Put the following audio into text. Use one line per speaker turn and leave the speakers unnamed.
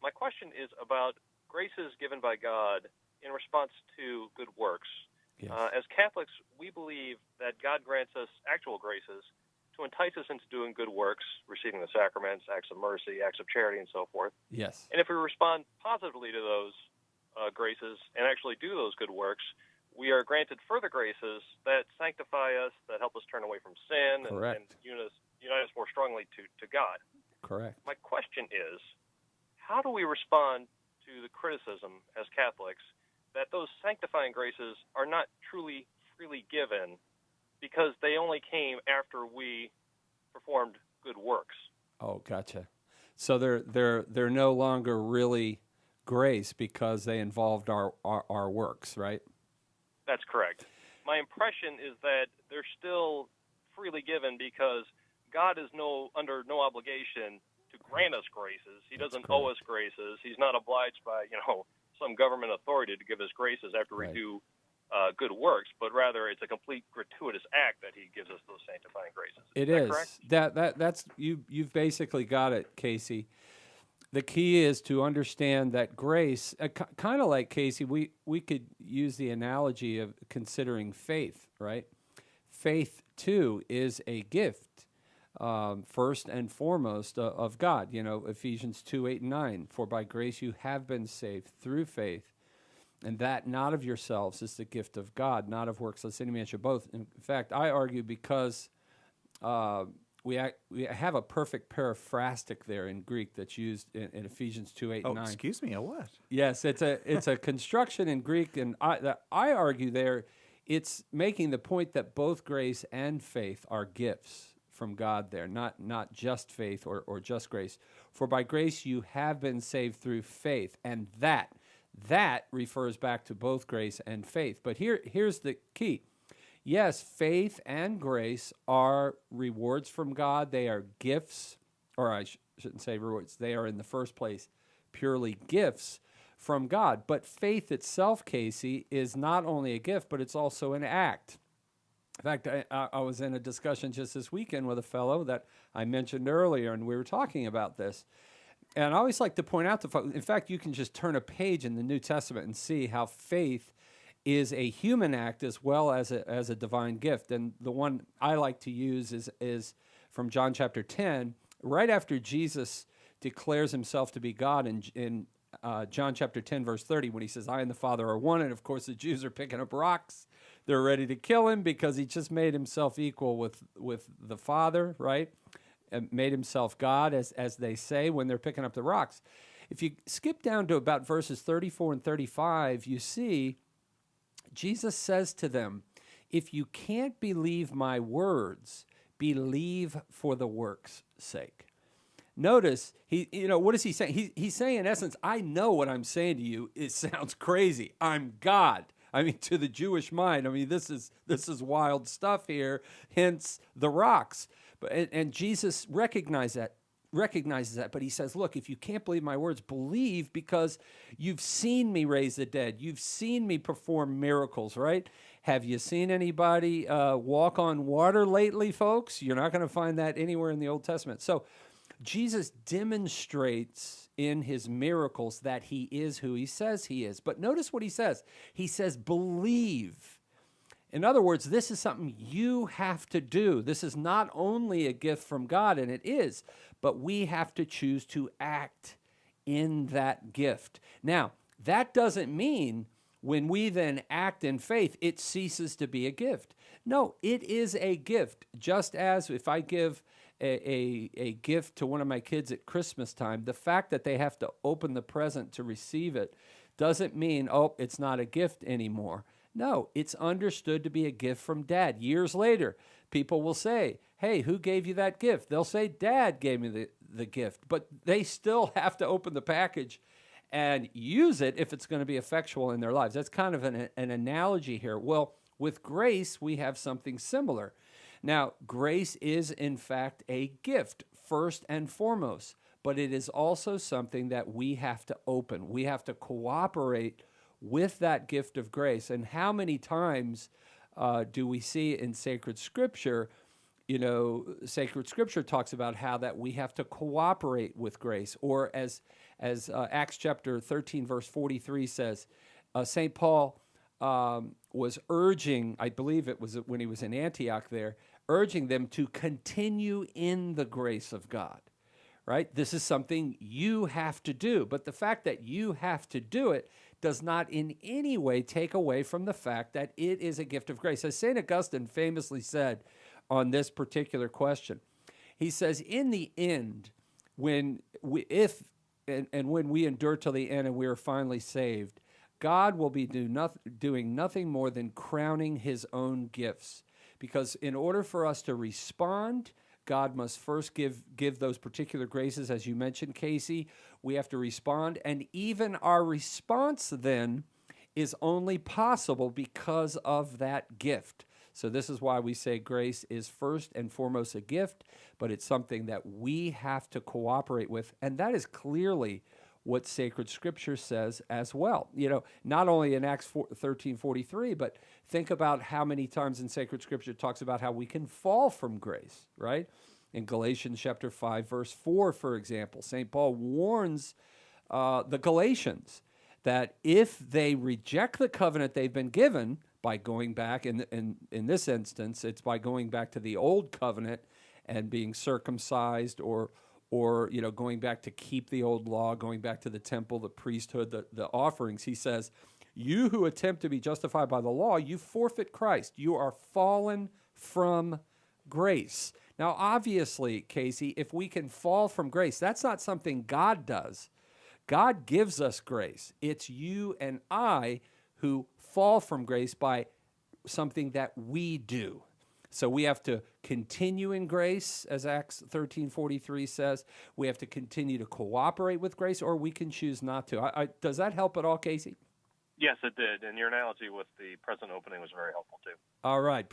My question is about graces given by God in response to good works.
Yes.
As Catholics, we believe that God grants us actual graces to entice us into doing good works, receiving the sacraments, acts of mercy, acts of charity, and so forth.
Yes.
And if we respond positively to those graces and actually do those good works, we are granted further graces that sanctify us, that help us turn away from sin, and unite us more strongly to God.
Correct.
My question is, how do we respond to the criticism as Catholics that those sanctifying graces are not truly freely given because they only came after we performed good works?
Oh, gotcha. So they're no longer really grace because they involved our works, right?
That's correct. My impression is that they're still freely given because God is under no obligation to grant us graces. He doesn't owe us graces. He's not obliged by some government authority to give us graces after we do good works, but rather it's a complete gratuitous act that He gives us those sanctifying graces.
It is.
Correct?
That's you've basically got it, Casey. The key is to understand that grace, kind of like Casey, we could use the analogy of considering faith, right? Faith, too, is a gift, first and foremost, of God. Ephesians 2, 8, and 9, for by grace you have been saved through faith, and that not of yourselves is the gift of God, not of works, lest any man should boast. In fact, I argue because we have a perfect periphrastic there in Greek that's used in Ephesians 2, 8, and 9.
Excuse me, a what?
Yes, it's a construction in Greek, and I argue there it's making the point that both grace and faith are gifts from God there, not just faith or just grace. For by grace you have been saved through faith, and that refers back to both grace and faith. But here's the key. Yes, faith and grace are rewards from God. They are gifts, or I shouldn't say rewards. They are in the first place purely gifts from God. But faith itself, Casey, is not only a gift, but it's also an act. In fact, I was in a discussion just this weekend with a fellow that I mentioned earlier, and we were talking about this. And I always like to point out to folks, in fact, you can just turn a page in the New Testament and see how faith is a human act as well as a divine gift. And the one I like to use is from John chapter 10, right after Jesus declares himself to be God in John chapter 10, verse 30, when he says, I and the Father are one. And of course, the Jews are picking up rocks. They're ready to kill him because he just made himself equal with the Father, right? And made himself God, as they say when they're picking up the rocks. If you skip down to about verses 34 and 35, you see Jesus says to them, if you can't believe my words, believe for the work's sake. Notice, what is he saying? He's saying, in essence, I know what I'm saying to you. It sounds crazy. I'm God. I mean, to the Jewish mind, this is wild stuff here, hence the rocks. And Jesus recognizes that, but he says, look, if you can't believe my words, believe because you've seen me raise the dead. You've seen me perform miracles, right? Have you seen anybody walk on water lately, folks? You're not going to find that anywhere in the Old Testament. So Jesus demonstrates in his miracles that he is who he says he is. But notice what he says. He says, believe. In other words, this is something you have to do. This is not only a gift from God, and it is, but we have to choose to act in that gift. Now, that doesn't mean when we then act in faith, it ceases to be a gift. No, it is a gift. Just as if I give a gift to one of my kids at Christmas time, the fact that they have to open the present to receive it doesn't mean, it's not a gift anymore. No, it's understood to be a gift from Dad. Years later, people will say, hey, who gave you that gift? They'll say, Dad gave me the gift. But they still have to open the package and use it if it's going to be effectual in their lives. That's kind of an analogy here. Well, with grace, we have something similar. Now, grace is, in fact, a gift, first and foremost. But it is also something that we have to open. We have to cooperate with that gift of grace. And how many times do we see in sacred scripture Sacred Scripture talks about how that we have to cooperate with grace, or as Acts chapter 13, verse 43 says, St. Paul was urging, I believe it was when he was in Antioch there, urging them to continue in the grace of God, right? This is something you have to do. But the fact that you have to do it does not in any way take away from the fact that it is a gift of grace. As St. Augustine famously said on this particular question, he says, in the end, when we endure till the end and we are finally saved, God will be doing nothing more than crowning his own gifts. Because in order for us to respond, God must first give those particular graces, as you mentioned, Casey. We have to respond, and even our response then is only possible because of that gift. So this is why we say grace is first and foremost a gift, but it's something that we have to cooperate with, and that is clearly what Sacred Scripture says as well. Not only in Acts 13:43, but think about how many times in Sacred Scripture it talks about how we can fall from grace, right? In Galatians chapter 5, verse 4, for example, St. Paul warns the Galatians that if they reject the covenant they've been given by going back, in this instance, it's by going back to the old covenant and being circumcised, or going back to keep the old law, going back to the temple, the priesthood, the offerings. He says, you who attempt to be justified by the law, you forfeit Christ. You are fallen from grace. Now, obviously, Casey, if we can fall from grace, that's not something God does. God gives us grace. It's you and I who fall from grace by something that we do. So we have to continue in grace, as Acts 13:43 says. We have to continue to cooperate with grace, or we can choose not to. Does that help at all, Casey?
Yes, it did. And your analogy with the present opening was very helpful, too.
All right.